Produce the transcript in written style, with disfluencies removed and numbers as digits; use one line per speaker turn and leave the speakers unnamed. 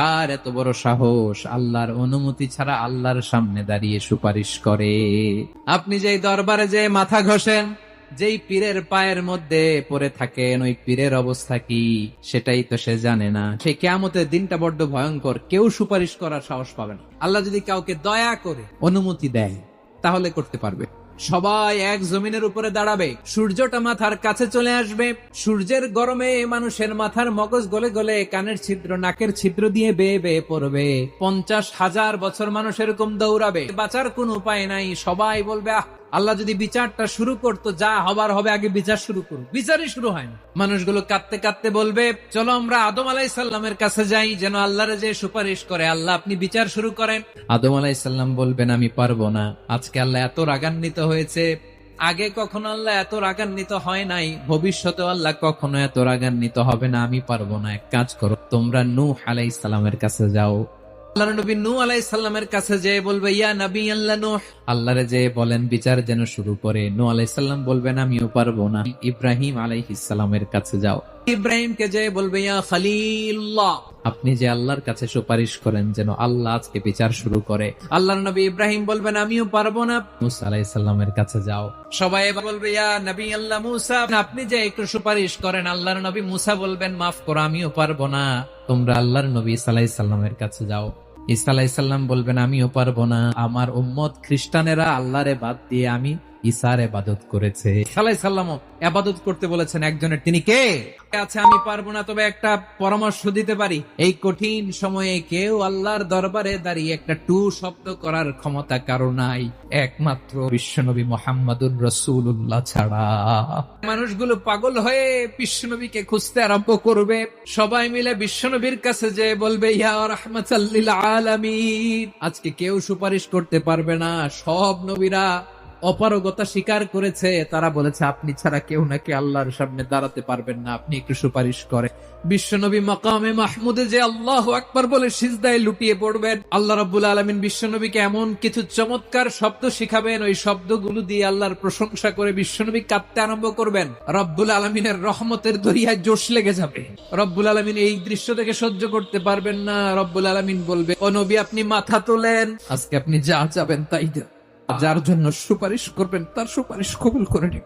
আর এত বড় সাহস, আল্লাহর অনুমতি ছাড়া আল্লাহর সামনে দাঁড়িয়ে সুপারিশ করে। আপনি যেই দরবারে যে মাথা ঘষেন, যেই পীরের পায়ের মধ্যে পড়ে থাকেন, ওই পীরের অবস্থা কি সেটাই তো সে জানে না। সেই কিয়ামতের দিনটা বড্ড ভয়ঙ্কর, কেউ সুপারিশ করার সাহস পাবে না। আল্লাহ যদি কাউকে দয়া করে অনুমতি দেয় তাহলে করতে পারবে। সবাই এক জমিনের উপরে দাঁড়াবে, সূর্যটা মাথার কাছে চলে আসবে, সূর্যের গরমে মানুষের মাথার মগজ গলে গলে কানের ছিদ্র নাকের ছিদ্র দিয়ে বেয়ে বেয়ে পড়বে। 50,000 বছর মানুষ এরকম দৌড়াবে, বাঁচার কোন উপায় নাই। সবাই বলবে আহ, আল্লাহ যদি বিচারটা শুরু করতো, যা হবার হবে, আগে বিচার শুরু করুন। বিচারই শুরু হয় না। মানুষগুলো কাঁদতে কাঁদতে বলবে চলো আমরা আদম আলাইহিসসালামের কাছে যাই, যেন আল্লাহরে যে সুপারিশ করে, আল্লাহ আপনি বিচার শুরু করেন। আদম আলাইহিসসালাম বলবেন আমি পারবো না। আজকে আল্লাহ এত রাগান্বিত হয়েছে, আগে কখনো আল্লাহ এত রাগান্বিত হয় নাই, ভবিষ্যতে আল্লাহ কখনো এত রাগান্বিত হবে না, আমি পারবো না। এক কাজ করো, তোমরা নূহ আলাইহিসসালামের কাছে যাও। আল্লাহর নবী নূহ আলাইহিস সালামের কাছে যেয়ে বলবে ইয়া নবী আল্লাহ নূহ, আল্লাহরে যে বলেন বিচার যেন শুরু করে। নূহ আলাইহিস সালাম বলবেন আমিও পারবো না। ইব্রাহিম আলাইহিস সালামের কাছে যাও। ইব্রাহিমকে যেয়ে বলবে ইয়া খলিলুল্লাহ, আপনি যে আল্লাহর কাছে সুপারিশ করেন যেন আল্লাহ আজকে বিচার শুরু করে। আল্লাহর নবী ইব্রাহিম বলবেন আমিও পারবো না। মুসা আলাইহিস সালামের কাছে যাও। সবাই বলবে ইয়া নবী আল্লাহ মুসা, আপনি যে একটু সুপারিশ করেন। আল্লাহর নবী মুসা বলবেন মাফ করো, আমিও পারবো না। তোমরা আল্লাহর নবী ঈসা আলাইহিস সালামের কাছে যাও। ঈসা আলাইহিস সালাম বলবেন আমিও পারবো না, আমার উম্মত খ্রিস্টানেরা আল্লাহরে বাদ দিয়ে আমি ঈসার ইবাদত করেছে। ঈসা আলাইহিস সালামও ইবাদত করতে বলেছেন একজনের, তিনি কে? আচ্ছা আমি পারবো না, তবে একটা পরামর্শ দিতে পারি। এই কঠিন সময়ে কেউ আল্লাহর দরবারে দাঁড়িয়ে একটা টু শব্দ করার ক্ষমতা কারো নাই, একমাত্র বিশ্বনবী মুহাম্মদুর রাসূলুল্লাহ ছাড়া। মানুষগুলো পাগল হয়ে বিশ্বনবীকে খুঁজতে আরম্ভ করবে। সবাই মিলে বিশ্বনবীর কাছে যে বলবে ইয়া রাহমাতাল লিল আলামিন। আজকে কেউ সুপারিশ করতে পারবে না। সব নবীরা অপারগতা স্বীকার করেছে, তারা বলেছে আপনি ছাড়া কেউ নাকি আল্লাহর সামনে দাঁড়াতে পারবেন না, আপনি একটু সুপারিশ করে। বিশ্বনবী মাকামে মাহমুদে যে আল্লাহু আকবার বলে সিজদায় লুটিয়ে পড়বেন। আল্লাহ রাব্বুল আলামিন বিশ্বনবীকে এমন কিছু চমৎকার শব্দ শিখাবেন, ওই শব্দগুলো দিয়ে আল্লাহর প্রশংসা করে বিশ্বনবী কাঁদতে আরম্ভ করবেন। রব্বুল আলামিনের রহমতের দরিয়ায় জোশ লেগে যাবে। রব্বুল আলামিন এই দৃশ্য থেকে সহ্য করতে পারবেন না। রব্বুল আলামিন বলবে ও নবী আপনি মাথা তোলেন, আজকে আপনি যা চাবেন তাই দেন। যার জন্য সুপারিশ করবেন তার সুপারিশ কবুল করে নিন।